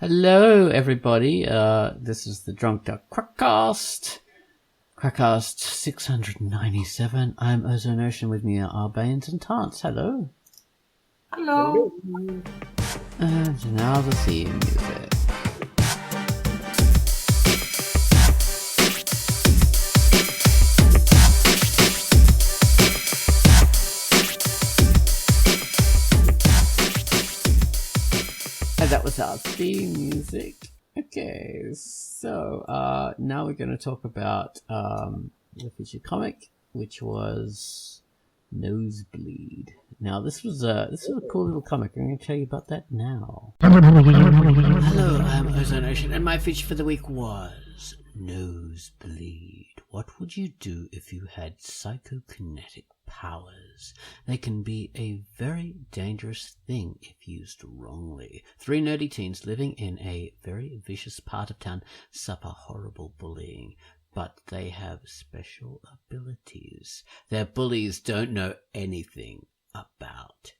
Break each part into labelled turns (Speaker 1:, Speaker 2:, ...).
Speaker 1: Hello, everybody. This is the Drunkduck Quackcast. Quackcast 697. I'm Ozone Ocean. With me are Baines and Tance. Hello.
Speaker 2: Hello.
Speaker 1: And now the theme music. That was our theme music. Okay, so now we're going to talk about the featured comic, which was Nosebleed. Now this was a cool little comic. I'm going to tell you about that now. Hello, I'm Ozone Ocean, and my feature for the week was Nosebleed. What would you do if you had psychokinetic powers? They can be a very dangerous thing if used wrongly. 3 nerdy teens living in a very vicious part of town suffer horrible bullying, but they have special abilities their bullies don't know anything about.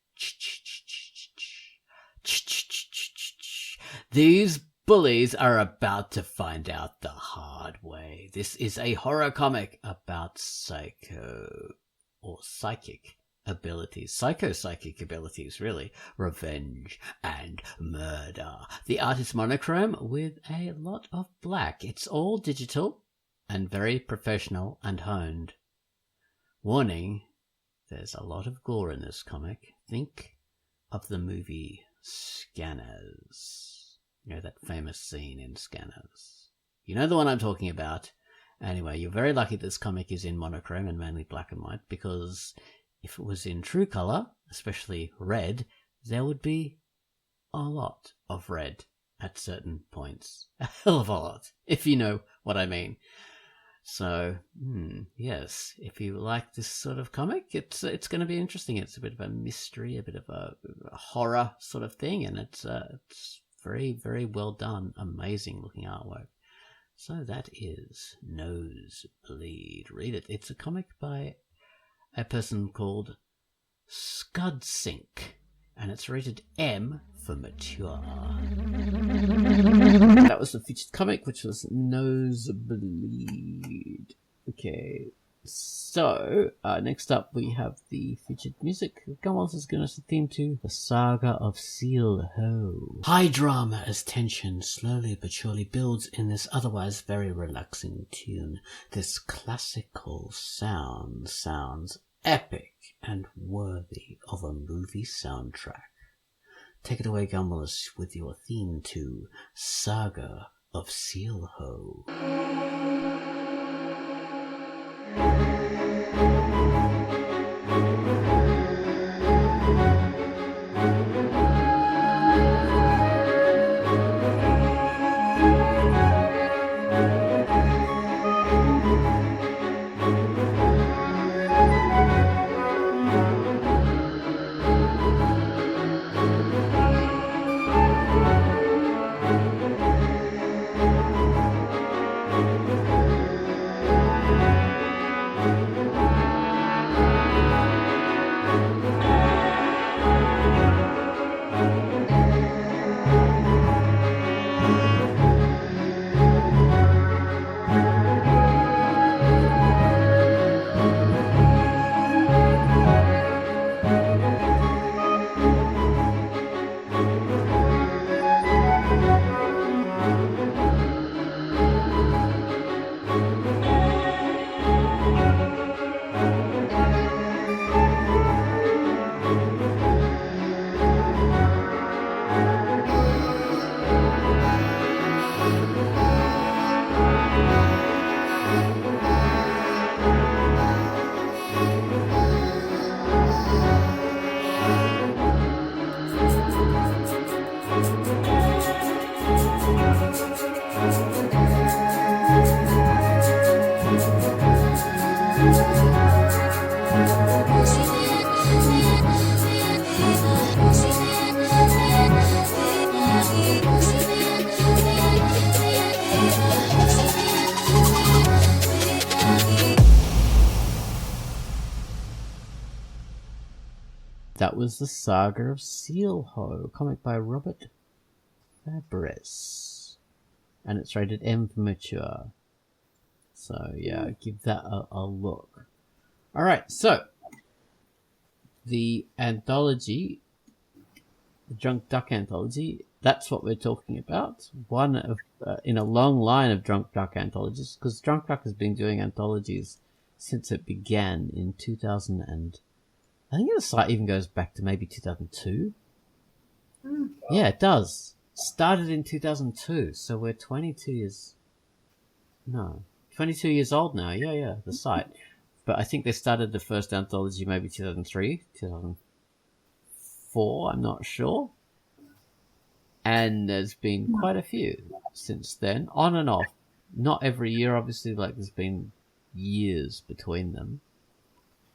Speaker 1: These bullies are about to find out the hard way. This is a horror comic about psychic psychopsychic abilities, really, revenge and murder. The art is monochrome with a lot of black. It's all digital and very professional and honed. Warning, there's a lot of gore in this comic. Think of the movie Scanners. You know, that famous scene in Scanners. You know the one I'm talking about. Anyway, you're very lucky this comic is in monochrome and mainly black and white, because if it was in true color, especially red, there would be a lot of red at certain points. A hell of a lot, if you know what I mean. So, yes, if you like this sort of comic, it's going to be interesting. It's a bit of a mystery, a bit of a horror sort of thing, and it's very, very well done, amazing looking artwork. So that is Nosebleed. Read it. It's a comic by a person called Scudsink, and it's rated M for mature. That was the featured comic, which was Nosebleed. Okay, so next up we have the featured music. Gumwells is going to theme to the Saga of Seal Ho. High drama as tension slowly but surely builds in this otherwise very relaxing tune. This classical sound sounds epic and worthy of a movie soundtrack. Take it away, Gumwells, with your theme to Saga of Seal Ho. That was the Saga of Seal Ho, comic by Robert Fabris. And it's rated M for mature. So, yeah, give that a look. All right, so the anthology, the Drunkduck anthology, that's what we're talking about. One of in a long line of Drunkduck anthologies, because Drunkduck has been doing anthologies since it began in 2000 and I think the site even goes back to maybe 2002. Yeah, it does. Started in 2002, so we're 22 years old now. Yeah, the site. But I think they started the first anthology maybe 2003, 2004, I'm not sure. And there's been quite a few since then, on and off. Not every year, obviously, like there's been years between them.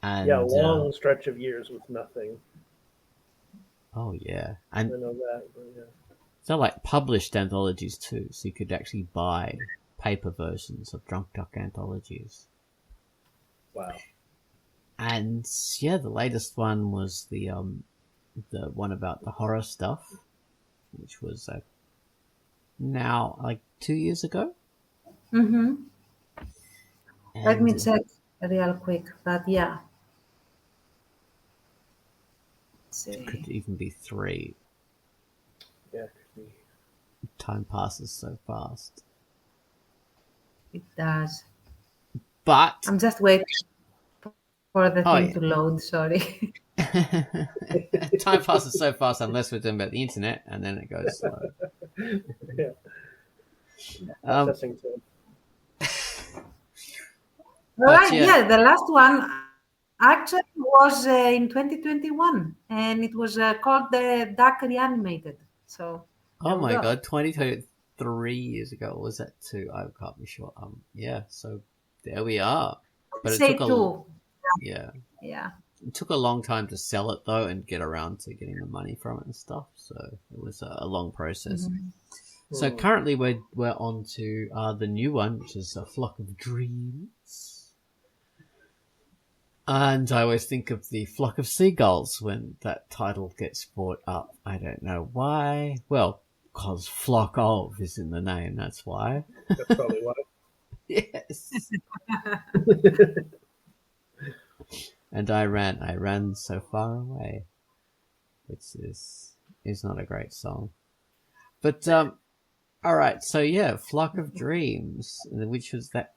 Speaker 1: And,
Speaker 2: yeah, long stretch of years with nothing.
Speaker 1: Oh, yeah.
Speaker 2: I
Speaker 1: And
Speaker 2: know that, but yeah.
Speaker 1: they're like published anthologies too, so you could actually buy paper versions of Drunkduck anthologies.
Speaker 2: Wow.
Speaker 1: And yeah, the latest one was the one about the horror stuff, which was now like 2 years ago.
Speaker 3: Mm-hmm. Let me
Speaker 1: And
Speaker 3: check real quick, but yeah. Let's
Speaker 1: it could
Speaker 3: see.
Speaker 1: even be 3.
Speaker 2: Yeah, it could be.
Speaker 1: Time passes so fast.
Speaker 3: It does.
Speaker 1: But
Speaker 3: I'm just waiting for the thing
Speaker 1: yeah.
Speaker 3: to load, sorry.
Speaker 1: Time passes so fast unless we're talking about the internet, and then it goes slow.
Speaker 2: Yeah. Processing time.
Speaker 3: Right,
Speaker 1: yeah.
Speaker 3: yeah, the last one actually was in 2021, and it was called the Duck Reanimated. So,
Speaker 1: Oh my god, 23 years ago, or was that 2? I can't be sure. Yeah, so there we are. But it
Speaker 3: say
Speaker 1: took
Speaker 3: 2.
Speaker 1: Yeah.
Speaker 3: Yeah.
Speaker 1: It took a long time to sell it though and get around to getting the money from it and stuff. So it was a long process.
Speaker 3: Mm-hmm.
Speaker 1: So currently we're on to the new one, which is A Flock of Dreams. And I always think of the Flock of Seagulls when that title gets brought up. I don't know why. Well, because Flock of is in the name, that's why.
Speaker 2: That's probably why.
Speaker 1: Yes. And I ran so far away. Which is not a great song. But, alright, so yeah, Flock of Dreams, which was that,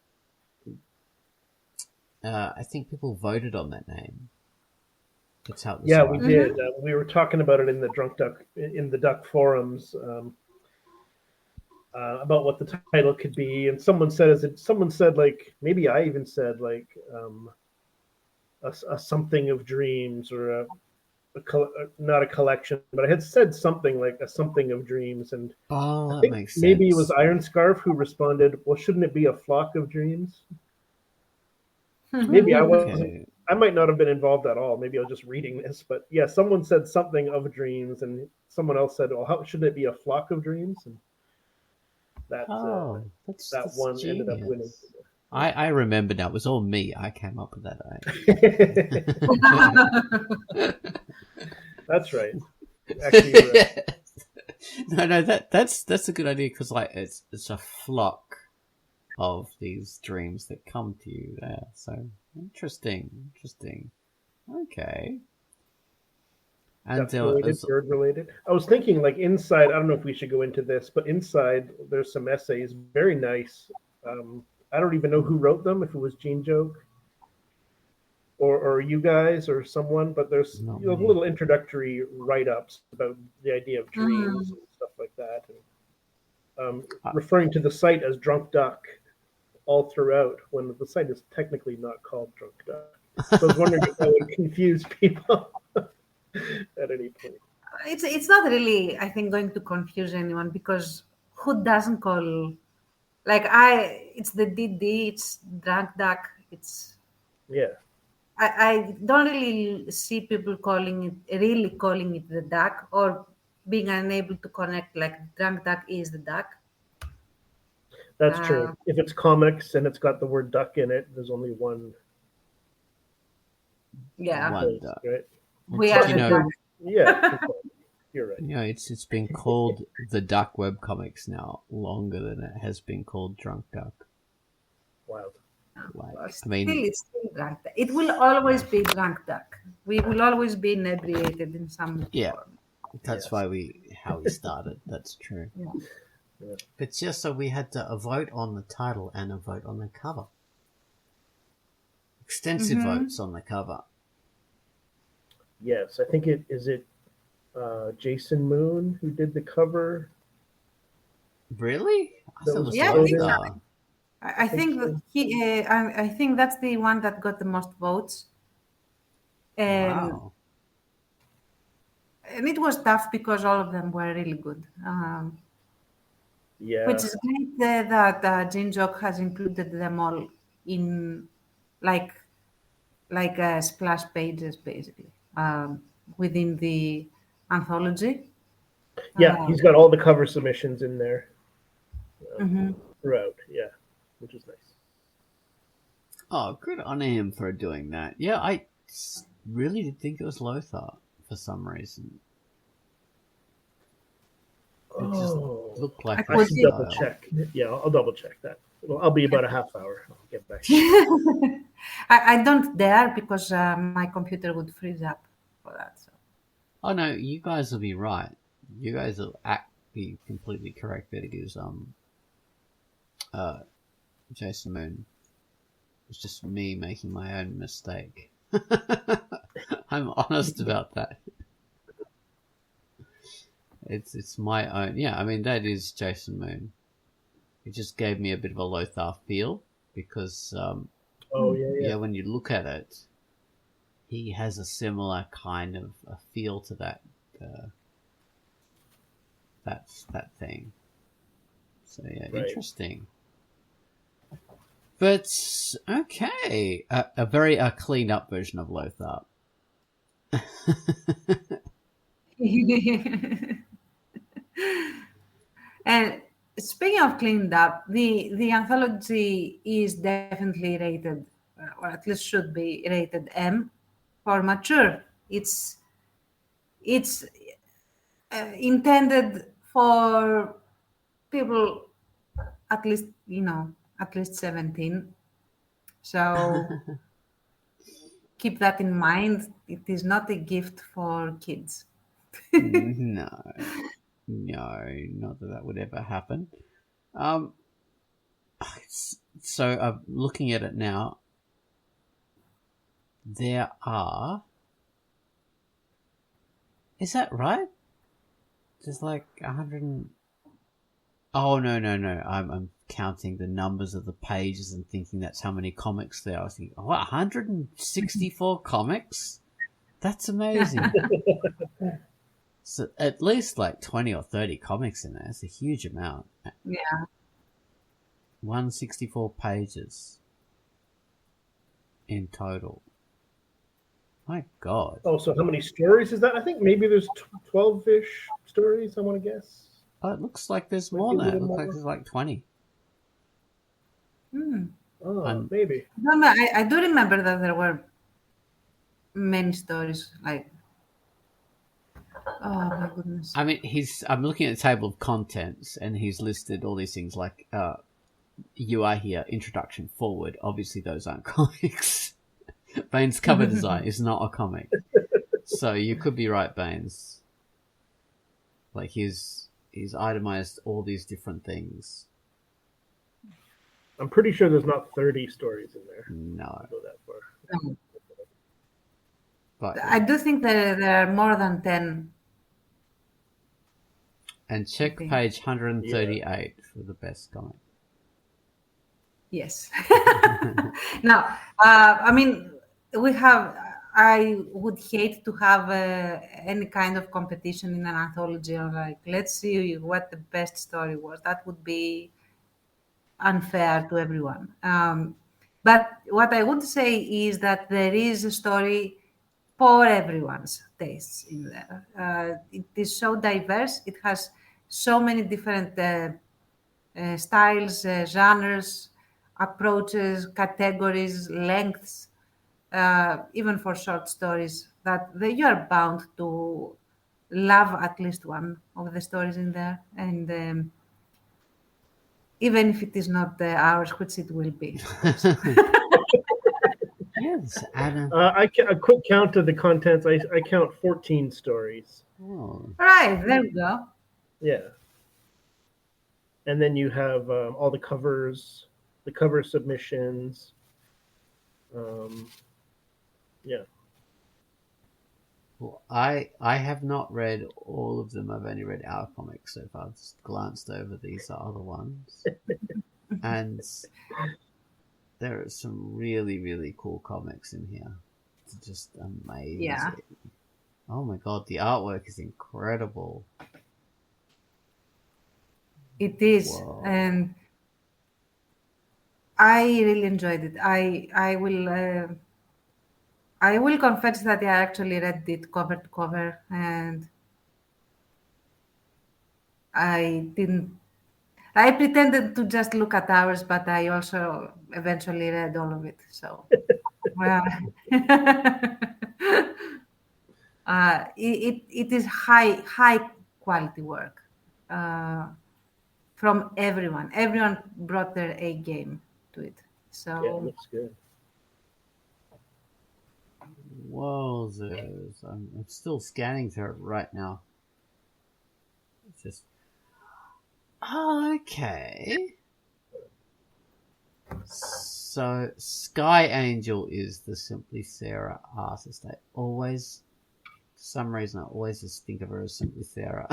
Speaker 1: I think people voted on that name. That's how it was.
Speaker 2: Yeah, we did. We were talking about it in the Duck forums about what the title could be, and someone said like, maybe I even said like a something of dreams, or not a collection, but I had said something like a something of dreams, and I think
Speaker 1: makes sense.
Speaker 2: maybe it was Iron Scarf who responded, well, shouldn't it be a flock of dreams? Maybe I wasn't.
Speaker 1: Okay.
Speaker 2: I might not have been involved at all. Maybe I was just reading this, but yeah, someone said something of dreams, and someone else said, "Well, how shouldn't it be a flock of dreams?" And that
Speaker 1: that's
Speaker 2: one
Speaker 1: genius.
Speaker 2: ended up winning.
Speaker 1: I remember now. It was all me. I came up with that.
Speaker 2: That's right. Actually, you're right.
Speaker 1: No, that's a good idea, because like it's a flock of these dreams that come to you there. So interesting. Okay. And
Speaker 2: bird related. I was thinking like inside. I don't know if we should go into this, but inside there's some essays, very nice. I don't even know who wrote them. If it was Gene Joke or you guys or someone, but there's little introductory write-ups about the idea of dreams and stuff like that. And, referring to the site as Drunkduck all throughout, when the site is technically not called Drunkduck. So I was wondering if that would confuse people at any point.
Speaker 3: It's not really, I think, going to confuse anyone, because who doesn't call, like it's the DD, it's Drunkduck, it's...
Speaker 2: Yeah.
Speaker 3: I don't really see people calling it the duck, or being unable to connect, like Drunkduck is the duck.
Speaker 2: That's true. If it's comics and it's got the word duck in it, there's only one.
Speaker 3: Yeah.
Speaker 1: One duck.
Speaker 2: Right?
Speaker 3: We are the duck.
Speaker 2: Yeah. You're right.
Speaker 1: You know, it's been called the Duck webcomics now longer than it has been called Drunkduck.
Speaker 2: Wild.
Speaker 1: Like,
Speaker 3: It's
Speaker 1: I mean,
Speaker 3: it's still drunk. It will always be Drunkduck. We will always be inebriated in some
Speaker 1: yeah,
Speaker 3: form.
Speaker 1: that's
Speaker 2: Yes.
Speaker 1: why how we started. That's true.
Speaker 3: Yeah.
Speaker 2: Yeah.
Speaker 1: But just so we had to vote on the title and a vote on the cover. Extensive votes on the cover.
Speaker 2: Yes, I think it Jason Moon who did the cover.
Speaker 1: Really? I
Speaker 2: That
Speaker 1: thought it
Speaker 2: was
Speaker 1: was
Speaker 3: Yeah, I think
Speaker 2: voted.
Speaker 1: Lothar.
Speaker 3: I think
Speaker 2: so.
Speaker 3: that I think that's the one that got the most votes, and
Speaker 1: Wow.
Speaker 3: and it was tough because all of them were really good.
Speaker 2: Yeah.
Speaker 3: Which is great that Jin Jok has included them all in like splash pages basically within the anthology.
Speaker 2: Yeah, he's got all the cover submissions in there
Speaker 3: Mhm.
Speaker 2: throughout. Yeah, which is nice.
Speaker 1: Oh, good on him for doing that. Yeah, I really did think it was Lothar for some reason. It just looked like
Speaker 3: I
Speaker 2: I
Speaker 3: could
Speaker 2: should
Speaker 3: see-
Speaker 2: double check. Yeah, I'll double check that. I'll be about a half hour. I'll get back. To you.
Speaker 3: I don't dare because my computer would freeze up for that. So.
Speaker 1: Oh no, you guys will be right. You guys will be completely correct that it is Jason Moon. It's just me making my own mistake. I'm honest about that. It's my own. Yeah, I mean that is Jason Moon. It just gave me a bit of a Lothar feel because
Speaker 2: Oh yeah.
Speaker 1: when you look at it, he has a similar kind of a feel to that that thing. So yeah,
Speaker 2: Right.
Speaker 1: interesting. But okay, a very cleaned up version of Lothar.
Speaker 3: And speaking of cleaned up, the anthology is definitely rated, or at least should be rated M for mature. It's intended for people at least at least 17. So keep that in mind. It is not a gift for kids.
Speaker 1: No, not that would ever happen. So I'm looking at it now. There are. Is that right? There's like 100. Oh no! I'm counting the numbers of the pages and thinking that's how many comics there are. I was thinking, 164 comics? That's amazing. So at least like 20 or 30 comics in there. It's a huge amount.
Speaker 3: Yeah.
Speaker 1: 164 pages in total. My God.
Speaker 2: Oh, so how many stories is that? I think maybe there's 12-ish stories. I want to guess.
Speaker 1: Oh, it looks like there's
Speaker 2: Might
Speaker 1: more
Speaker 2: be a
Speaker 1: than that. It
Speaker 2: little
Speaker 1: looks like
Speaker 2: more.
Speaker 1: there's like 20.
Speaker 2: Oh, maybe.
Speaker 3: No, I do remember that there were many stories. Like, oh my goodness.
Speaker 1: I mean, I'm looking at the table of contents and he's listed all these things like, you are here, introduction, forward. Obviously those aren't comics. Bane's cover design is not a comic. So you could be right, Baines. Like he's itemized all these different things.
Speaker 2: I'm pretty sure there's not 30 stories in there.
Speaker 1: No.
Speaker 2: I'll go that far.
Speaker 3: No.
Speaker 1: But
Speaker 3: I do think there are more than 10.
Speaker 1: and check
Speaker 3: Okay.
Speaker 1: page 138 for the best comic.
Speaker 3: Yes. Now, I mean, I would hate to have any kind of competition in an anthology or like, let's see what the best story was. That would be unfair to everyone. But what I would say is that there is a story for everyone's tastes in there. It is so diverse. It has so many different styles, genres, approaches, categories, lengths, even for short stories, that you are bound to love at least one of the stories in there, and even if it is not ours, which it will be.
Speaker 1: Yes, Adam.
Speaker 2: A quick count of the contents. I count 14 stories.
Speaker 1: Oh,
Speaker 3: Right, there we go.
Speaker 2: Yeah. And then you have all the covers, the cover submissions. Yeah.
Speaker 1: well, I have not read all of them. I've only read our comics so far. I've just glanced over these other ones, and there are some really, really cool comics in here. It's just amazing.
Speaker 3: Yeah.
Speaker 1: Oh my god, the artwork is incredible.
Speaker 3: It is,
Speaker 1: Whoa.
Speaker 3: and I really enjoyed it. I will confess that I actually read it cover to cover, and I didn't. I pretended to just look at ours, but I also eventually read all of it. So, well, it is high quality work from everyone. Everyone brought their A game to it.
Speaker 2: Yeah, it
Speaker 3: So
Speaker 2: looks good.
Speaker 1: Wowzers. I'm still scanning through it right now. It's just. Okay. So, Sky Angel is the Simply Sarah artist. For some reason, I always just think of her as Simply Sarah.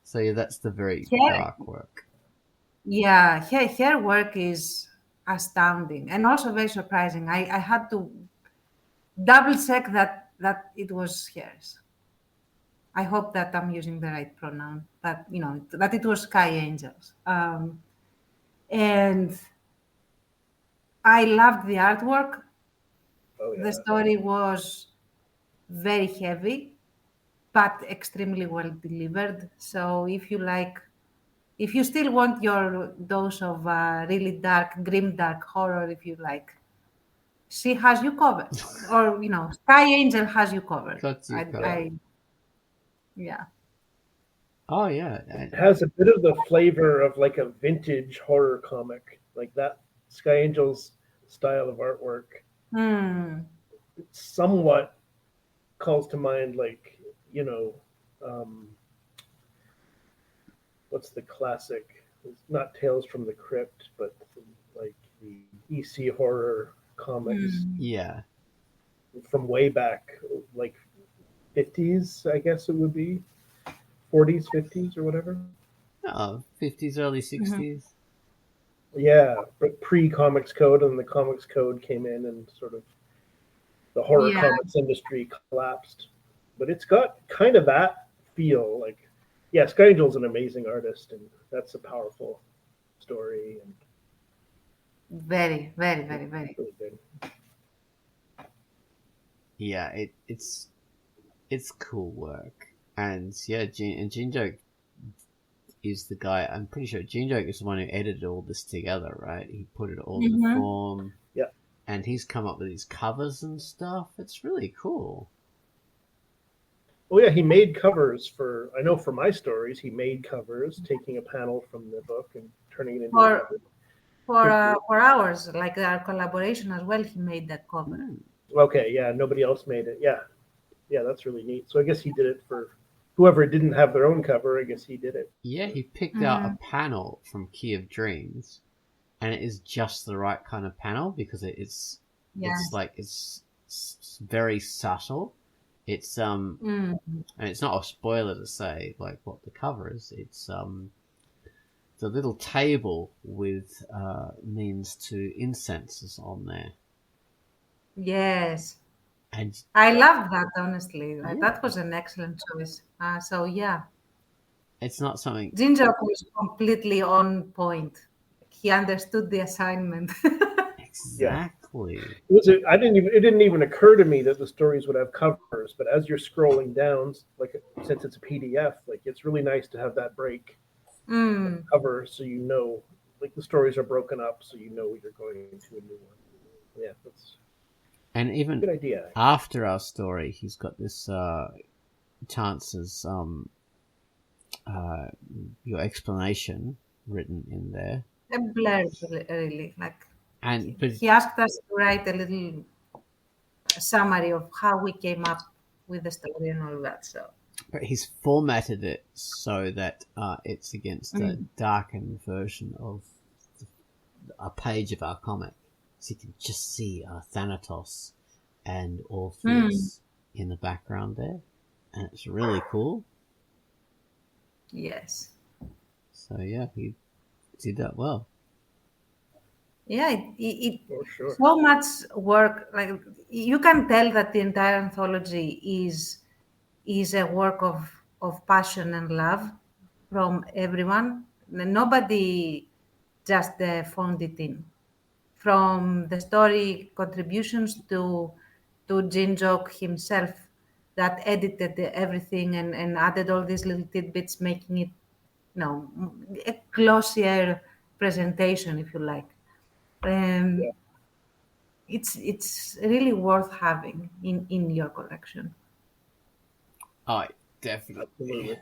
Speaker 1: So, yeah, that's the very dark work.
Speaker 3: yeah, her work is astounding and also very surprising. I had to double check that it was hers. I hope that I'm using the right pronoun, but that it was Sky Angels. And I loved the artwork.
Speaker 2: Oh yeah.
Speaker 3: The story was very heavy, but extremely well delivered. So if you still want your dose of really dark, grim, dark horror, if you like, she has you covered, or Sky Angel has you covered.
Speaker 1: Got you covered.
Speaker 3: Yeah.
Speaker 1: Oh, yeah.
Speaker 2: It has a bit of the flavor of like a vintage horror comic, like that Sky Angel's style of artwork. It somewhat calls to mind, like, what's the classic? It's not Tales from the Crypt, but like the EC horror comics
Speaker 1: Yeah.
Speaker 2: from way back, like 50s, I guess it would be 40s, 50s, or whatever.
Speaker 1: Oh, 50s, early 60s.
Speaker 2: Yeah, but pre-Comics Code, and the Comics Code came in, and sort of the horror comics industry collapsed. But it's got kind of that feel. Like, yeah, Sky Angel's an amazing artist, and that's a powerful story. And
Speaker 3: very, very, very, very.
Speaker 2: really good.
Speaker 1: Yeah, it's cool work. And yeah, Gene Joke is the guy. I'm pretty sure Gene Joke is the one who edited all this together, right? He put it all in the form.
Speaker 2: Yeah.
Speaker 1: And he's come up with these covers and stuff. It's really cool.
Speaker 2: Oh yeah, he made covers for my stories. He made covers, taking a panel from the book and turning it into a cover.
Speaker 3: For ours, like our collaboration as well, he made that cover.
Speaker 2: Okay, yeah, nobody else made it. Yeah, that's really neat. So I guess he did it for whoever didn't have their own cover. I guess he did it.
Speaker 1: Yeah, he picked out a panel from Key of Dreams, and it is just the right kind of panel because it's very subtle. It's and it's not a spoiler to say like what the cover is. It's the little table with means to incenses on there.
Speaker 3: Yes.
Speaker 1: And
Speaker 3: I loved that, honestly. Yeah. That was an excellent choice. So yeah.
Speaker 1: It's not something
Speaker 3: Ginger was completely on point. He understood the assignment.
Speaker 1: Exactly.
Speaker 2: Yeah. It didn't even occur to me that the stories would have covers, but as you're scrolling down, like since it's a PDF, like it's really nice to have that break cover, so like the stories are broken up, so you're going to a new one. Yeah,
Speaker 1: And even
Speaker 2: Good idea.
Speaker 1: after our story, he's got this chances your explanation written in there,
Speaker 3: A blurb, really. Like
Speaker 1: but
Speaker 3: he asked us to write a little summary of how we came up with the story and all that. So
Speaker 1: he's formatted it so that it's against a darkened version of a page of our comic, so you can just see Thanatos and Orpheus in the background there, and it's really cool.
Speaker 3: yes.
Speaker 1: So yeah, he did that well.
Speaker 3: Yeah, it
Speaker 2: For sure.
Speaker 3: so much work. Like you can tell that the entire anthology is a work of passion and love from everyone. Nobody just phoned it in. From the story contributions to Jin Joke himself, that edited everything and added all these little tidbits, making it, a glossier presentation, if you like.
Speaker 2: Yeah.
Speaker 3: It's really worth having in your collection.
Speaker 1: Oh, definitely.
Speaker 2: Absolutely.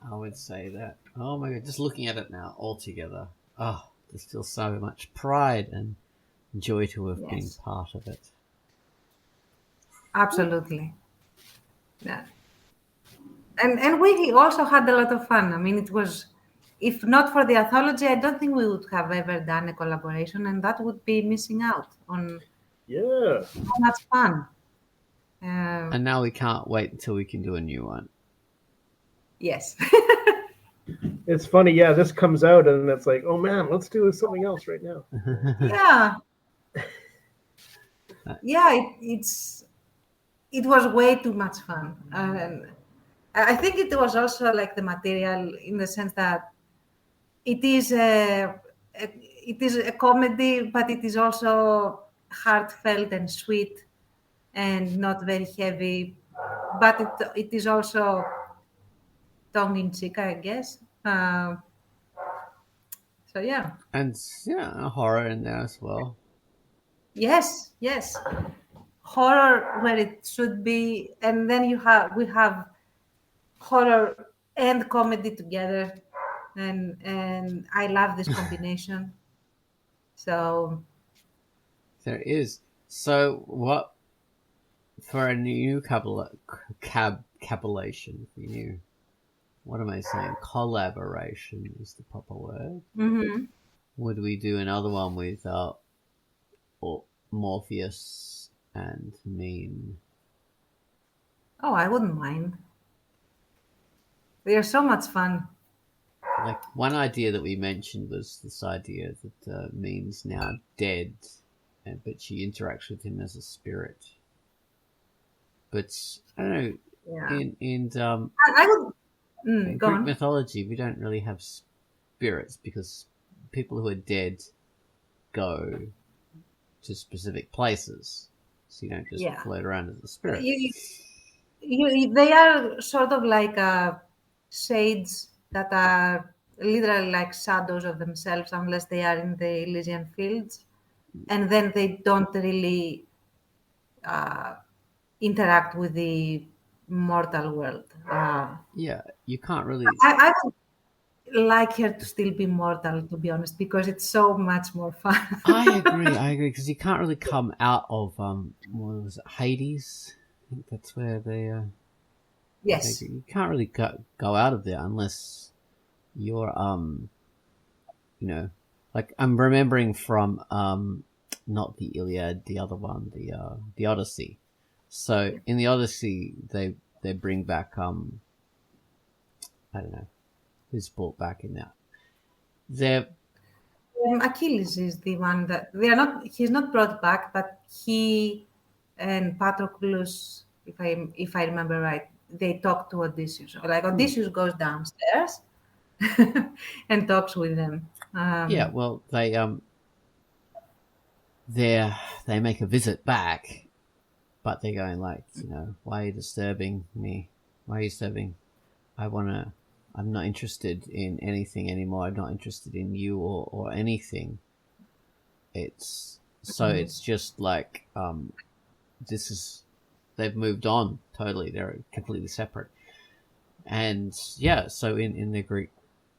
Speaker 1: I would say that. Oh my god, just looking at it now all together. Oh, there's still so much pride and joy to have been
Speaker 3: Yes,
Speaker 1: part of it.
Speaker 3: absolutely. Yeah. And we also had a lot of fun. I mean, it was, if not for the anthology, I don't think we would have ever done a collaboration, and that would be missing out on
Speaker 2: Yeah.
Speaker 3: so much fun. Uh,
Speaker 1: And now we can't wait until we can do a new one.
Speaker 3: yes.
Speaker 2: It's funny. Yeah, this comes out and it's like, oh man, let's do something else right now.
Speaker 3: Yeah. Yeah, it was way too much fun. And I think it was also like the material in the sense that it is a comedy, but it is also heartfelt and sweet and not very heavy. But it is also tongue in cheek, I guess. So yeah,
Speaker 1: And yeah, horror in there as well.
Speaker 3: yes, horror where it should be, and then we have horror and comedy together, and I love this combination. So
Speaker 1: There is. So what for a new cabulation for you? What am I saying? Collaboration is the proper word.
Speaker 3: mhm.
Speaker 1: Would we do another one with Morpheus and Mean?
Speaker 3: Oh, I wouldn't mind. They are so much fun.
Speaker 1: Like one idea that we mentioned was this idea that Mean's now dead, but she interacts with him as a spirit. But I don't know.
Speaker 3: Yeah,
Speaker 1: In
Speaker 3: I would.
Speaker 1: in
Speaker 3: Go
Speaker 1: Greek
Speaker 3: on.
Speaker 1: mythology, we don't really have spirits because people who are dead go to specific places, so you don't just
Speaker 3: Yeah,
Speaker 1: float around as a spirit.
Speaker 3: you, they are sort of like shades that are literally like shadows of themselves unless they are in the Elysian fields, and then they don't really uh, interact with the mortal world.
Speaker 1: Yeah, you can't really.
Speaker 3: I would like her to still be mortal, to be honest, because it's so much more fun.
Speaker 1: I agree, because you can't really come out of what was it, Hades? I think that's where
Speaker 3: Yes.
Speaker 1: you can't really go out of there unless you're like I'm remembering from not the Iliad, the other one, the Odyssey. So in the Odyssey, they bring back I don't know who's brought back in that. They're
Speaker 3: Achilles is the one that they are not. He's not brought back, but he and Patroclus, if I remember right, they talk to Odysseus. Like Odysseus goes downstairs and talks with them.
Speaker 1: yeah. Well, they make a visit back, but they're going like, why are you disturbing me? Why are you disturbing? I'm not interested in anything anymore. I'm not interested in you or anything. It's just like they've moved on totally. They're completely separate. And yeah, so in the Greek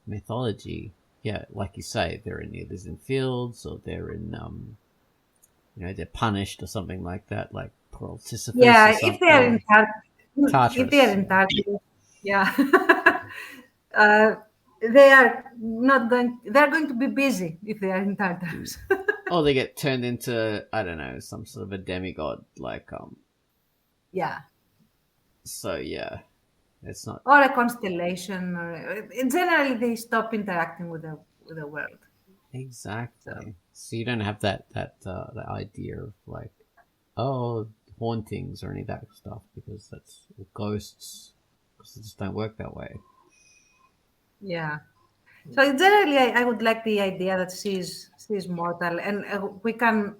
Speaker 1: mythology, yeah, like you say, they're in the Elysian Fields, or they're in they're punished or something like that, like poor old Sisyphus or
Speaker 3: Yeah,
Speaker 1: something.
Speaker 3: if they are in
Speaker 1: Tartarus.
Speaker 3: if they are in Tartarus, yeah, they are not going. They are going to be busy if they are in Tartarus.
Speaker 1: Or they get turned into, I don't know, some sort of a demigod, like
Speaker 3: Yeah,
Speaker 1: So yeah, it's not
Speaker 3: or a constellation, or generally they stop interacting with the world.
Speaker 1: exactly. So you don't have that idea of like, oh, hauntings or any of that stuff, because that's ghosts. Because they just don't work that way.
Speaker 3: Yeah. So generally, I would like the idea that she's mortal, and we can.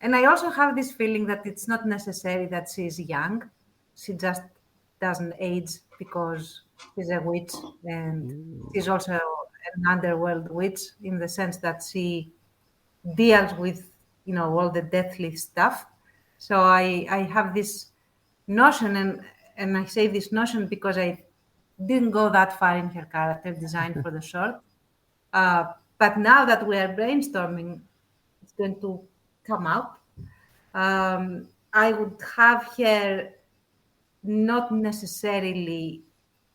Speaker 3: And I also have this feeling that it's not necessary that she's young. She just doesn't age because she's a witch, and she's also an underworld witch in the sense that she deals with all the deathly stuff. So I have this notion, and I say this notion because I didn't go that far in her character design for the short. But now that we are brainstorming, it's going to come out. I would have her not necessarily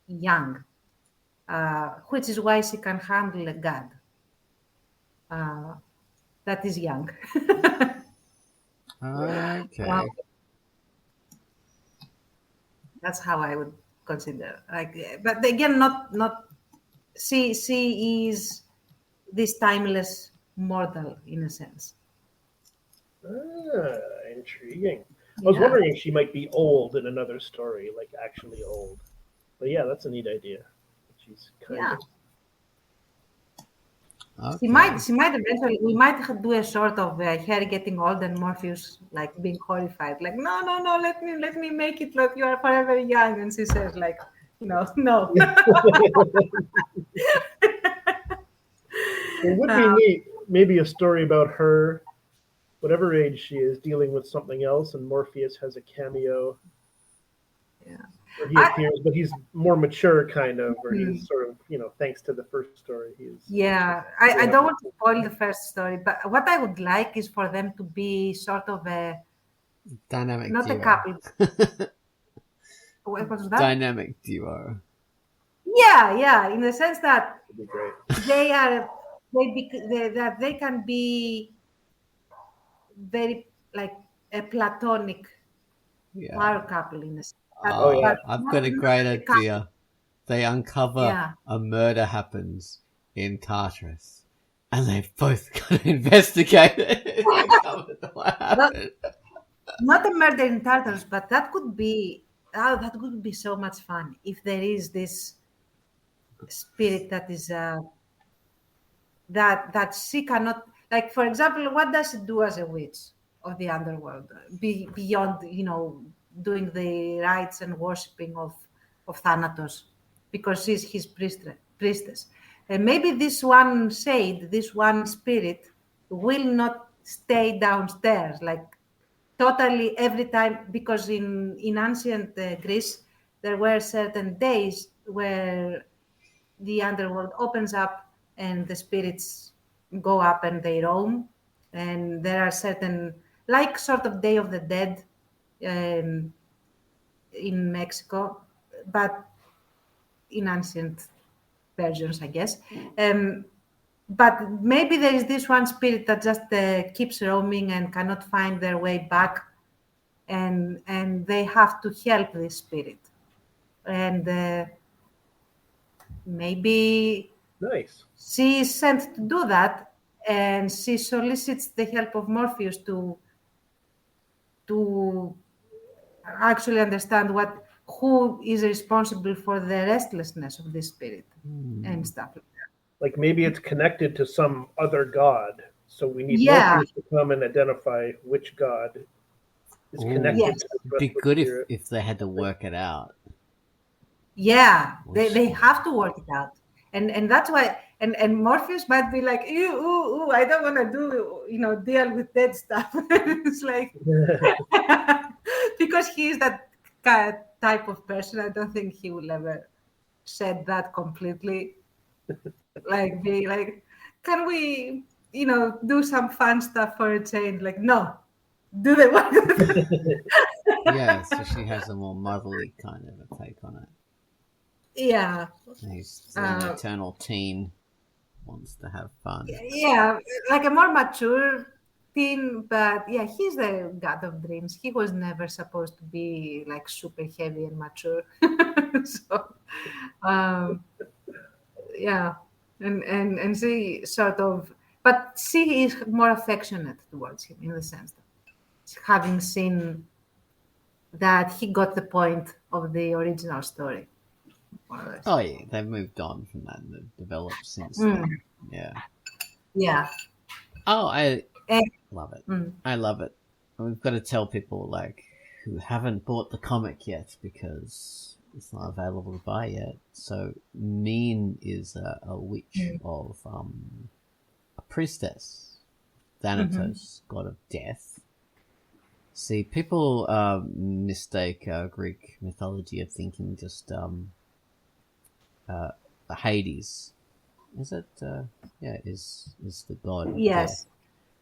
Speaker 3: young, which is why she can handle a god that is young.
Speaker 1: Okay.
Speaker 3: That's how I would consider. But again, not. She is this timeless mortal in a sense.
Speaker 2: Intriguing. I was wondering if she might be old in another story, like actually old. But yeah, that's a neat idea. She's kind of.
Speaker 1: Okay.
Speaker 3: She might eventually. We might do a sort of her getting old and Morpheus like being horrified, like no, let me make it like you are forever young, and she says like, no.
Speaker 2: It would be neat, maybe a story about her, whatever age she is, dealing with something else, and Morpheus has a cameo.
Speaker 3: Yeah.
Speaker 2: Where he appears, but he's more mature, kind of, where he's sort of, thanks to the first story, he's.
Speaker 3: Yeah, I don't want to spoil the first story, but what I would like is for them to be sort of a
Speaker 1: dynamic
Speaker 3: not
Speaker 1: duo.
Speaker 3: a couple. What was that?
Speaker 1: Dynamic duo.
Speaker 3: Yeah, in the sense that
Speaker 2: That'd be great.
Speaker 3: they can be very like a platonic power couple in a sense.
Speaker 1: I've got a great idea. They uncover a murder happens in Tartarus, and they've both got to investigate it. What happened.
Speaker 3: Not a murder in Tartarus, but that could be so much fun if there is this spirit that is that she cannot, like, for example, what does she do as a witch of the underworld beyond doing the rites and worshipping of Thanatos, because she's his priestess. And maybe this one shade, this one spirit will not stay downstairs like totally every time, because in ancient Greece there were certain days where the underworld opens up and the spirits go up and they roam, and there are certain, like, sort of Day of the Dead in Mexico, but in ancient versions, I guess. But maybe there is this one spirit that just keeps roaming and cannot find their way back, and they have to help this spirit. And maybe
Speaker 2: nice.
Speaker 3: She is sent to do that, and she solicits the help of Morpheus to actually understand who is responsible for the restlessness of this spirit and stuff like that.
Speaker 2: Like maybe it's connected to some other god, so we need Morpheus to come and identify which god is connected.
Speaker 3: Yes.
Speaker 2: To the
Speaker 1: It'd be good if they had to work it out.
Speaker 3: Yeah, they have to work it out, and that's why. And Morpheus might be like, ooh, I don't want to deal with dead stuff. It's like, because he's that type of person. I don't think he will ever shed that completely. Like be like, can we, do some fun stuff for a change? Like, no, do the one.
Speaker 1: Yeah, so she has a more motherly kind of a take on it.
Speaker 3: Yeah.
Speaker 1: He's an eternal teen, wants to have fun.
Speaker 3: Yeah, like a more mature teen, but yeah, he's the god of dreams. He was never supposed to be like super heavy and mature. So, um, yeah, and she sort of, but she is more affectionate towards him in the sense that having seen that he got the point of the original story. More or less.
Speaker 1: Oh yeah, they've moved on from that and they've developed since
Speaker 3: Mm.
Speaker 1: then. Yeah.
Speaker 3: Yeah.
Speaker 1: Oh, I
Speaker 3: And,
Speaker 1: love it.
Speaker 3: mm.
Speaker 1: I love it. And we've got to tell people like who haven't bought the comic yet because it's not available to buy yet. So Mean is a witch of a priestess, Thanatos, god of death. See, people mistake Greek mythology of thinking just Hades. Is it? Yeah, is the god of
Speaker 3: Yes.
Speaker 1: death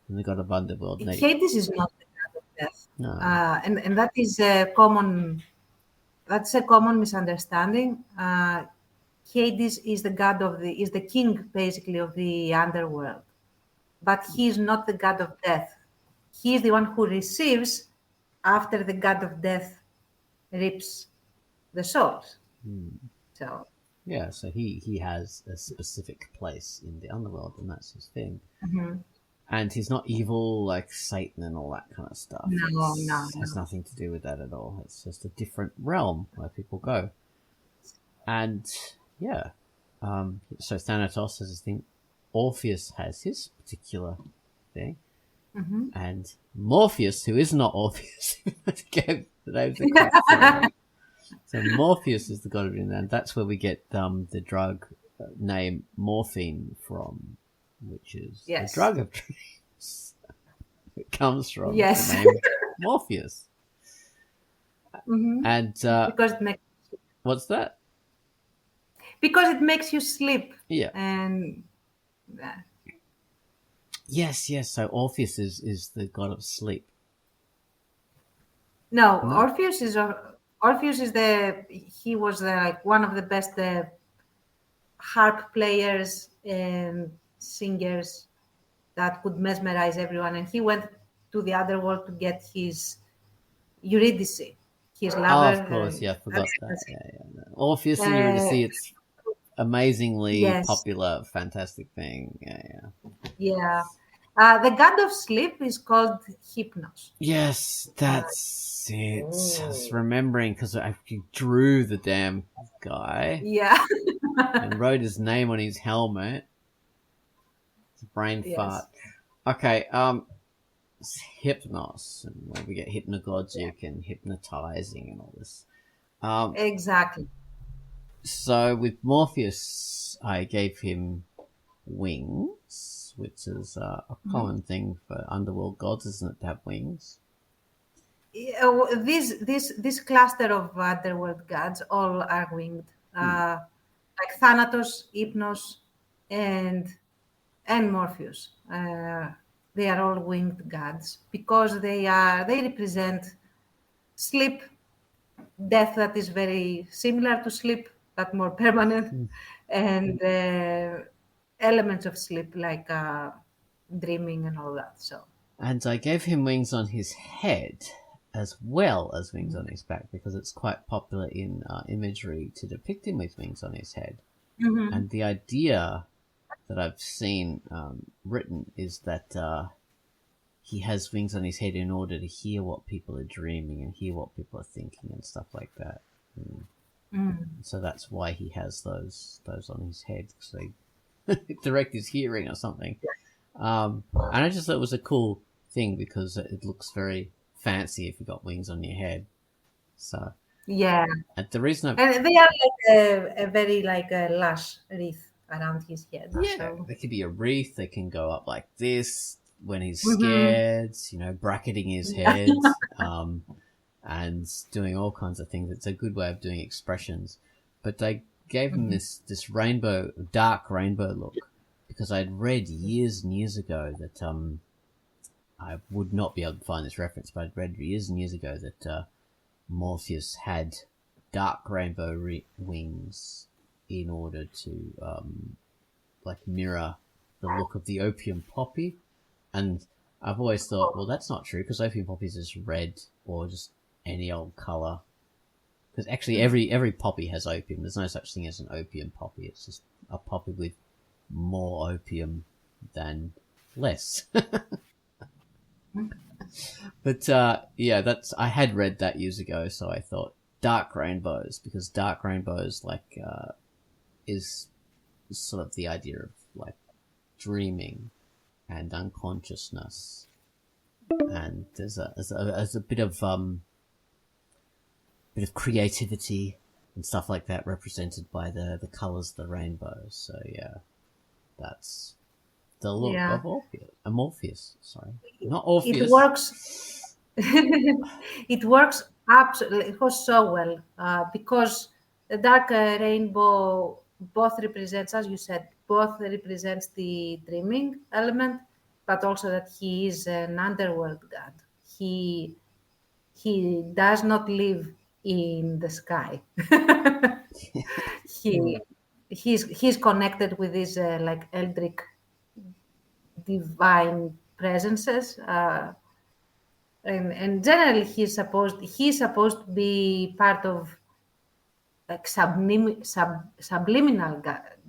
Speaker 1: and the god of underworld.
Speaker 3: Hades is not the god of death,
Speaker 1: No.
Speaker 3: and that is a common. That's a common misunderstanding. Hades is the god is the king basically of the underworld, but he is not the god of death. He is the one who receives after the god of death rips the souls. So
Speaker 1: Yeah, so he has a specific place in the underworld, and that's his thing. And he's not evil like Satan and all that kind of stuff.
Speaker 3: No.
Speaker 1: It has nothing to do with that at all. It's just a different realm where people go. And yeah, so Thanatos has his thing. Orpheus has his particular thing. And Morpheus, who is not Orpheus, gave the names are quite so Morpheus is the god of dreams, and that's where we get the drug name morphine from, which is the drug of dreams. It comes from the name Morpheus. And
Speaker 3: because it makes
Speaker 1: what's that?
Speaker 3: Because it makes you sleep.
Speaker 1: Yeah.
Speaker 3: And
Speaker 1: yes. So Orpheus is the god of sleep.
Speaker 3: No, Orpheus is he was like one of the best harp players and singers that could mesmerize everyone, and he went to the other world to get his Eurydice, his lover.
Speaker 1: Oh, of course, I forgot that. Yeah. No. Orpheus and Eurydice, it's amazingly popular, fantastic thing.
Speaker 3: Yeah. The god of sleep is called Hypnos.
Speaker 1: Yes, that's it. I was remembering because I drew the damn guy.
Speaker 3: Yeah.
Speaker 1: And wrote his name on his helmet. It's a brain fart. Okay, it's Hypnos, and when we get hypnagogic and hypnotizing and all this.
Speaker 3: Exactly.
Speaker 1: So with Morpheus, I gave him wings, which is a common thing for underworld gods, isn't it, to have wings?
Speaker 3: Yeah, this cluster of underworld gods all are winged. Like Thanatos, Hypnos, and Morpheus. They are all winged gods because they represent sleep, death that is very similar to sleep but more permanent, and elements of sleep like dreaming and all that. So.
Speaker 1: And I gave him wings on his head as well as wings on his back because it's quite popular in imagery to depict him with wings on his head. And the idea that I've seen written is that he has wings on his head in order to hear what people are dreaming and hear what people are thinking and stuff like that. So that's why he has those on his head, because they direct his hearing or something. And I just thought it was a cool thing because it looks very fancy if you got wings on your head. So
Speaker 3: yeah,
Speaker 1: and the reason
Speaker 3: and they are like a very like a lush wreath around his head.
Speaker 1: Yeah,
Speaker 3: so.
Speaker 1: They could be a wreath. They can go up like this when he's scared. Bracketing his head. and doing all kinds of things. It's a good way of doing expressions. But they gave him this dark rainbow look, because I'd read years and years ago that I would not be able to find this reference, but I'd read years and years ago that Morpheus had dark rainbow wings in order to mirror the look of the opium poppy. And I've always thought, well, that's not true, because opium poppy is just red or just any old color. Because actually every poppy has opium. There's no such thing as an opium poppy. It's just a poppy with more opium than less. But I had read that years ago, so I thought dark rainbows, because dark rainbows is sort of the idea of like dreaming and unconsciousness, and there's a bit of creativity and stuff like that represented by the colors of the rainbow. So yeah, that's the look of Morpheus. Sorry, not Orpheus.
Speaker 3: It works. It works absolutely. It was so well because the dark rainbow both represents, as you said, the dreaming element, but also that he is an underworld god. He does not live in the sky. He's connected with these eldritch divine presences, and generally he's supposed to be part of like subliminal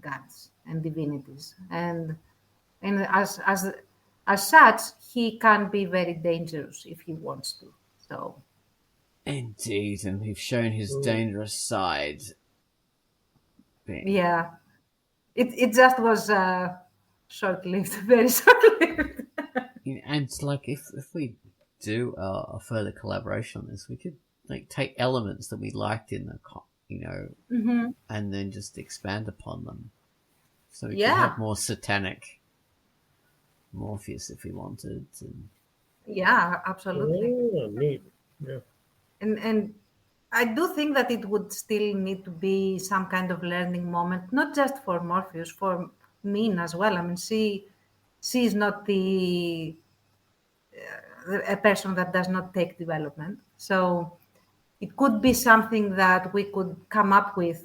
Speaker 3: gods and divinities, and as such he can be very dangerous if he wants to. So
Speaker 1: indeed, and we've shown his dangerous side.
Speaker 3: Yeah, it just was short-lived, very short-lived.
Speaker 1: And like if we do a further collaboration on this, we could like take elements that we liked in the and then just expand upon them. So we could have more satanic Morpheus if we wanted.
Speaker 3: Yeah, absolutely.
Speaker 2: Oh, neat. Yeah.
Speaker 3: And I do think that it would still need to be some kind of learning moment, not just for Morpheus, for Min as well. I mean, she is not a person that does not take development. So it could be something that we could come up with,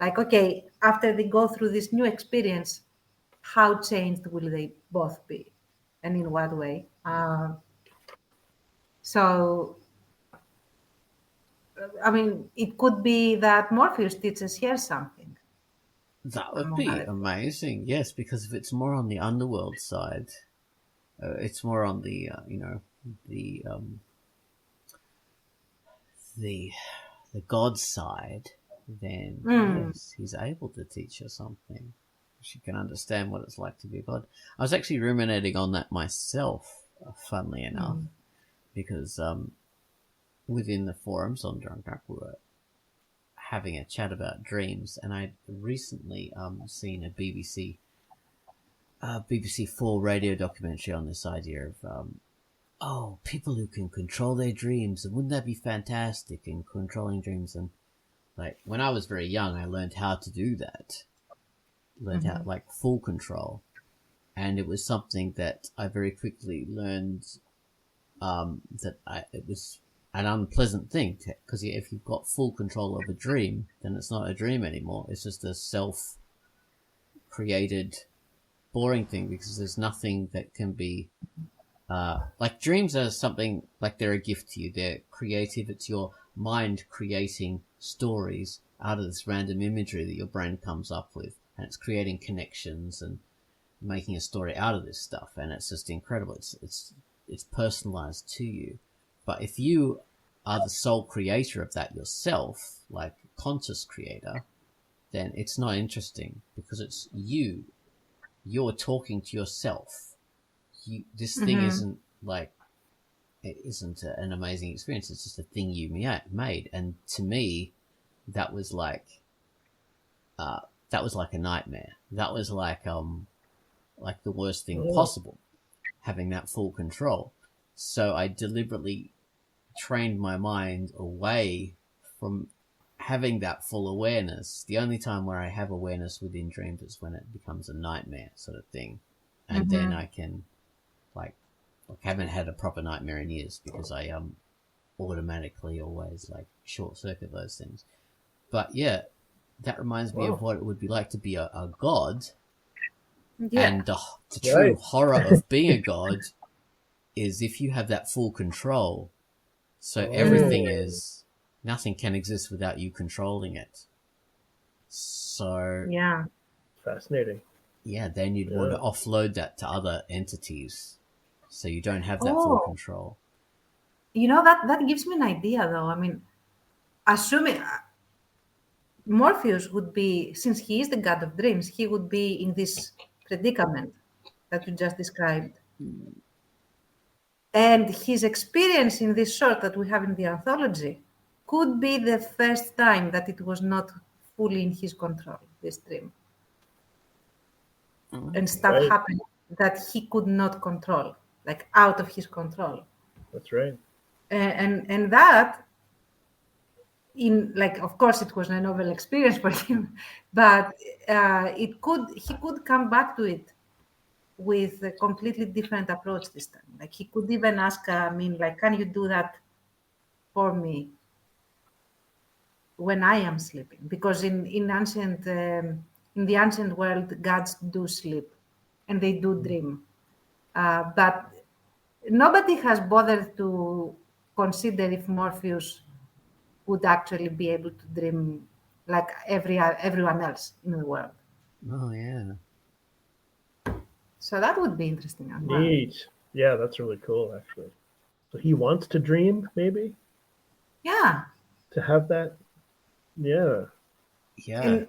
Speaker 3: like, okay, after they go through this new experience, how changed will they both be, and in what way? So, I mean, it could be that Morpheus teaches her something.
Speaker 1: That would be amazing, yes, because if it's more on the underworld side, it's more on the the god side, then yes, he's able to teach her something. She can understand what it's like to be a god. I was actually ruminating on that myself, funnily enough, because within the forums on Drunkduck we were having a chat about dreams, and I'd recently seen a BBC 4 radio documentary on this idea of people who can control their dreams, and wouldn't that be fantastic in controlling dreams. And like when I was very young, I learned how to do that, how like full control, and it was something that I very quickly learned it was an unpleasant thing, because if you've got full control of a dream, then it's not a dream anymore. It's just a self-created boring thing, because there's nothing that can be like dreams are something like they're a gift to you. They're creative. It's your mind creating stories out of this random imagery that your brain comes up with, and it's creating connections and making a story out of this stuff, and it's just incredible. It's personalized to you. But if you are the sole creator of that yourself, like conscious creator, then it's not interesting, because it's you. You're talking to yourself. This thing isn't like, it isn't an amazing experience. It's just a thing you made. And to me, that was like a nightmare. That was like the worst thing possible, having that full control. So I deliberately trained my mind away from having that full awareness. The only time where I have awareness within dreams is when it becomes a nightmare sort of thing. And then I can, like haven't had a proper nightmare in years because I automatically always like short circuit those things. But yeah, that reminds me of what it would be like to be a god.
Speaker 3: Yeah.
Speaker 1: And the true horror of being a god is if you have that full control. So everything is, nothing can exist without you controlling it. So
Speaker 3: Yeah.
Speaker 2: Fascinating.
Speaker 1: yeah, then you'd want to offload that to other entities, so you don't have that full control.
Speaker 3: You know, that gives me an idea, though. I mean, assuming Morpheus would be, since he is the god of dreams, he would be in this predicament that you just described. And his experience in this short that we have in the anthology could be the first time that it was not fully in his control, this dream. And stuff happened that he could not control, like out of his control.
Speaker 2: That's right.
Speaker 3: And that, in like, of course, it was a novel experience for him, but he could come back to it with a completely different approach this time. Like he could even ask, like, can you do that for me when I am sleeping? Because in the ancient world, gods do sleep and they do dream, but nobody has bothered to consider if Morpheus would actually be able to dream like everyone else in the world.
Speaker 1: Oh yeah.
Speaker 3: So that would be interesting as well.
Speaker 2: Neat. Yeah, that's really cool, actually. So he wants to dream, maybe?
Speaker 3: Yeah.
Speaker 2: To have that? Yeah.
Speaker 1: Yeah.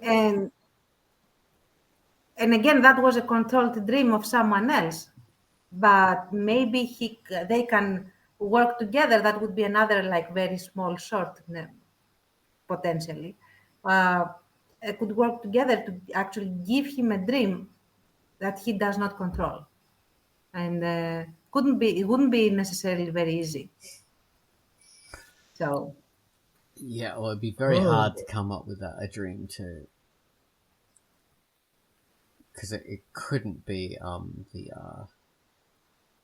Speaker 3: And again, that was a controlled dream of someone else. But maybe they can work together. That would be another like very small short, potentially. Could work together to actually give him a dream that he does not control, and it wouldn't be necessarily very easy. So
Speaker 1: yeah, well, it'd be very hard to come up with a dream too, because it couldn't be a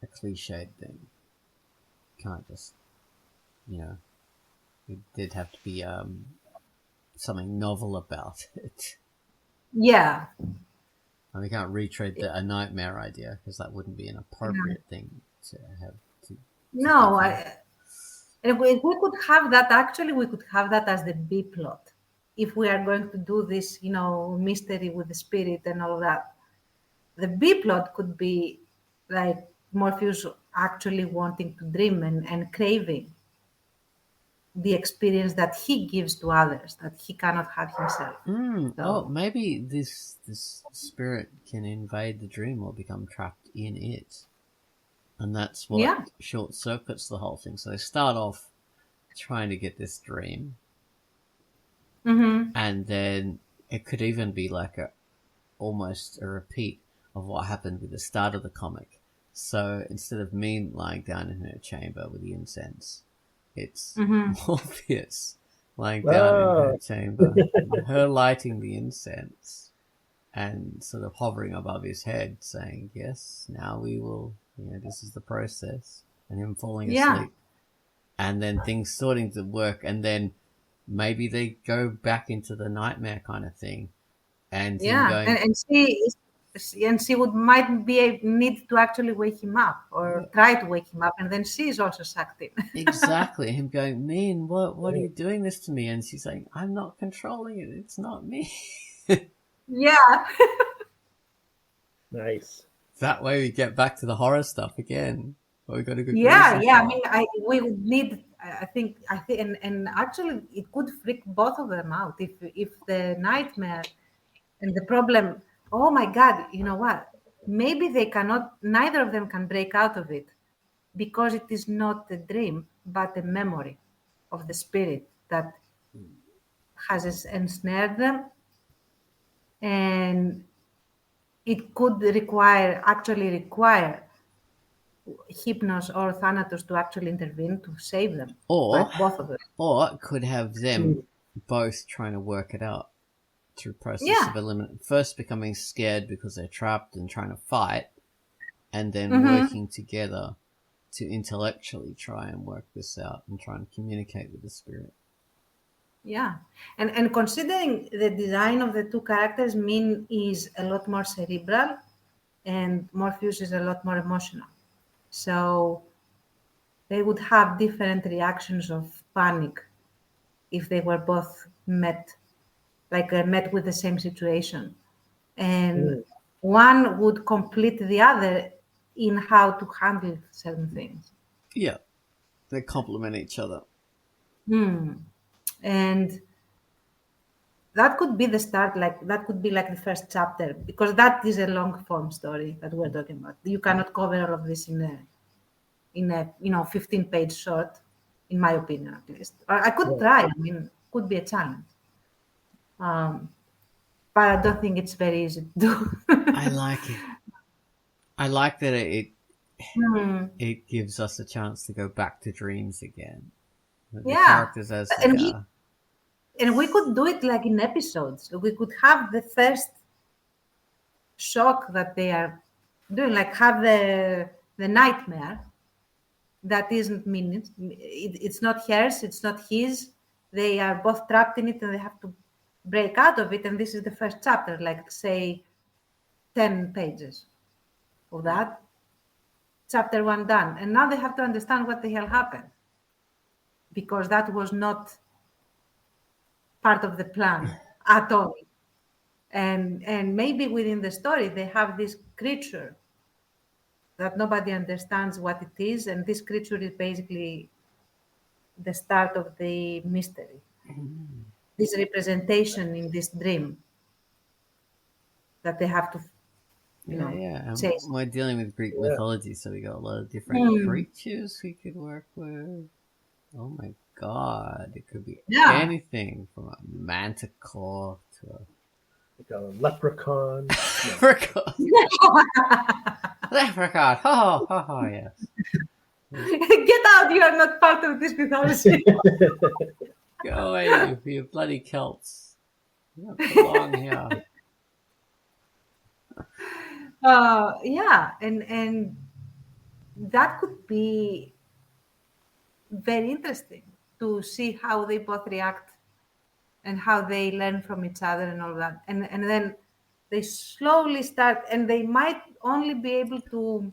Speaker 1: cliched thing. Can't just, it did have to be something novel about it.
Speaker 3: Yeah.
Speaker 1: And we can't retread a nightmare idea because that wouldn't be an appropriate thing to have.
Speaker 3: If we could have that, actually, we could have that as the B plot. If we are going to do this, mystery with the spirit and all that, the B plot could be like Morpheus actually wanting to dream and craving the experience that he gives to others that he cannot have himself.
Speaker 1: Oh, maybe this spirit can invade the dream or become trapped in it. And that's what short circuits the whole thing. So they start off trying to get this dream. And then it could even be like almost a repeat of what happened with the start of the comic. So instead of me lying down in her chamber with the incense, it's Morpheus lying down in her chamber, her lighting the incense and sort of hovering above his head saying, yes, now we will, this is the process, and him falling asleep. And then things starting to work, and then maybe they go back into the nightmare kind of thing. And
Speaker 3: she might need to actually wake him up or try to wake him up, and then she is also sucked in.
Speaker 1: Exactly. Him going, Min, what are you doing this to me? And she's saying, I'm not controlling it. It's not me.
Speaker 3: Yeah.
Speaker 2: Nice.
Speaker 1: That way we get back to the horror stuff again. Well, we got a good
Speaker 3: I mean, we would need. I think, and actually, it could freak both of them out if the nightmare and the problem. Oh my God! You know what? Maybe they cannot. Neither of them can break out of it because it is not a dream, but a memory of the spirit that has ensnared them, and it could require Hypnos or Thanatos to actually intervene to save them,
Speaker 1: Or,
Speaker 3: like both of them.
Speaker 1: or could have them both trying to work it out through process of elimination. First becoming scared because they're trapped and trying to fight, and then working together to intellectually try and work this out and try and communicate with the spirit.
Speaker 3: Yeah, and considering the design of the two characters, Min is a lot more cerebral, and Morpheus is a lot more emotional. So they would have different reactions of panic if they were both met with the same situation. And one would complete the other in how to handle certain things.
Speaker 1: Yeah, they complement each other.
Speaker 3: And that could be the start, that could be like the first chapter, because that is a long form story that we're talking about. You cannot cover all of this in a 15-page short, in my opinion, at least. Or I could try. I mean, could be a challenge. But I don't think it's very easy to do.
Speaker 1: I like it. I like that it gives us a chance to go back to dreams again. The characters as they are.
Speaker 3: And we could do it like in episodes. We could have the first shock that they are doing, like have the nightmare that isn't Min's. It's not hers, it's not his. They are both trapped in it and they have to break out of it. And this is the first chapter, like say 10 pages of that. Chapter 1 done. And now they have to understand what the hell happened, because that was not part of the plan at all. And maybe within the story they have this creature that nobody understands what it is, and this creature is basically the start of the mystery. This representation in this dream that they have to chase.
Speaker 1: We're dealing with Greek mythology, so we got a lot of different creatures we could work with. Oh my god, it could be anything from a manticore to
Speaker 2: a leprechaun.
Speaker 1: Leprechaun. Leprechaun. Oh, yes.
Speaker 3: Get out, you are not part of this mythology.
Speaker 1: Go away, you bloody Celts. You don't belong here.
Speaker 3: And that could be very interesting to see how they both react and how they learn from each other and all that. And then they slowly start, and they might only be able to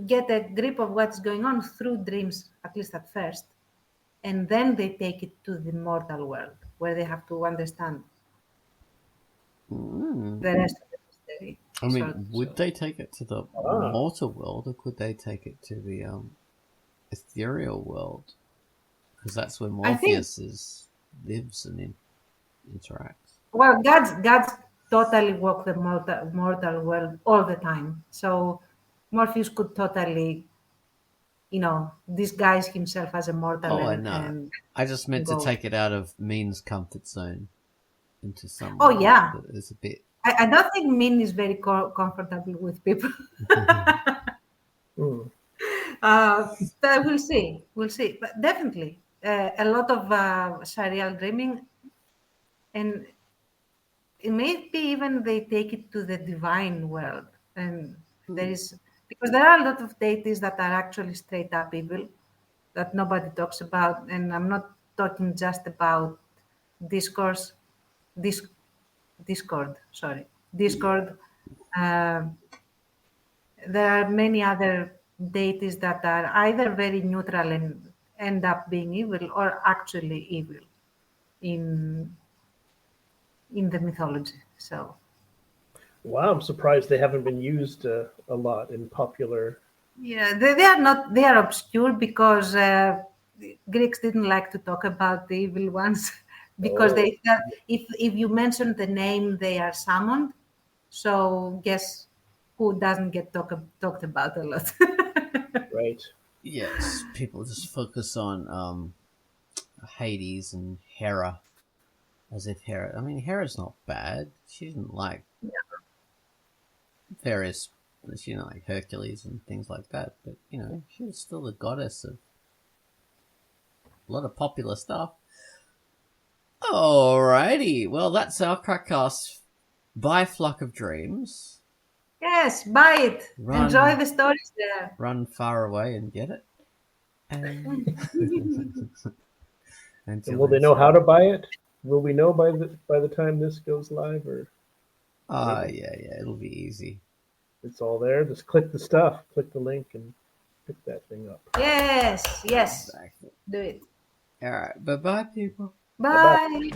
Speaker 3: get a grip of what's going on through dreams, at least at first. And then they take it to the mortal world, where they have to understand the rest of the mystery.
Speaker 1: I mean, would they take it to the mortal world, or could they take it to the ethereal world? Because that's where Morpheus lives and interacts.
Speaker 3: Well, gods totally walk the mortal world all the time. So Morpheus could totally, disguise himself as a mortal.
Speaker 1: Oh, I know. I just meant to take it out of Min's comfort zone into some.
Speaker 3: Oh, yeah.
Speaker 1: It's a bit.
Speaker 3: I don't think Min is very comfortable with people. But we'll see. But definitely, a lot of surreal dreaming, and it may be even they take it to the divine world, and because there are a lot of deities that are actually straight up evil that nobody talks about, and I'm not talking just about Discord. There are many other deities that are either very neutral and end up being evil, or actually evil in the mythology. So,
Speaker 2: wow, I'm surprised they haven't been used a lot in popular.
Speaker 3: Yeah, they are not. They are obscure because Greeks didn't like to talk about the evil ones. Because if you mention the name, they are summoned. So guess who doesn't get talked about a lot?
Speaker 2: Right.
Speaker 1: Yes, people just focus on Hades and Hera, as if Hera. I mean, Hera's not bad. She didn't like various greatness, like Hercules and things like that. But, she was still the goddess of a lot of popular stuff. Alrighty. Well, that's our Quackcast. Buy Flock of Dreams.
Speaker 3: Yes, buy it. Enjoy the stories there.
Speaker 1: Run far away and get it. And
Speaker 2: will they know how to buy it? Will we know by the time this goes live, or?
Speaker 1: Yeah, it'll be easy.
Speaker 2: It's all there. Just click the stuff, click the link, and pick that thing up.
Speaker 3: Yes.
Speaker 1: Exactly.
Speaker 3: Do it.
Speaker 1: All right. Bye-bye, people.
Speaker 3: Bye.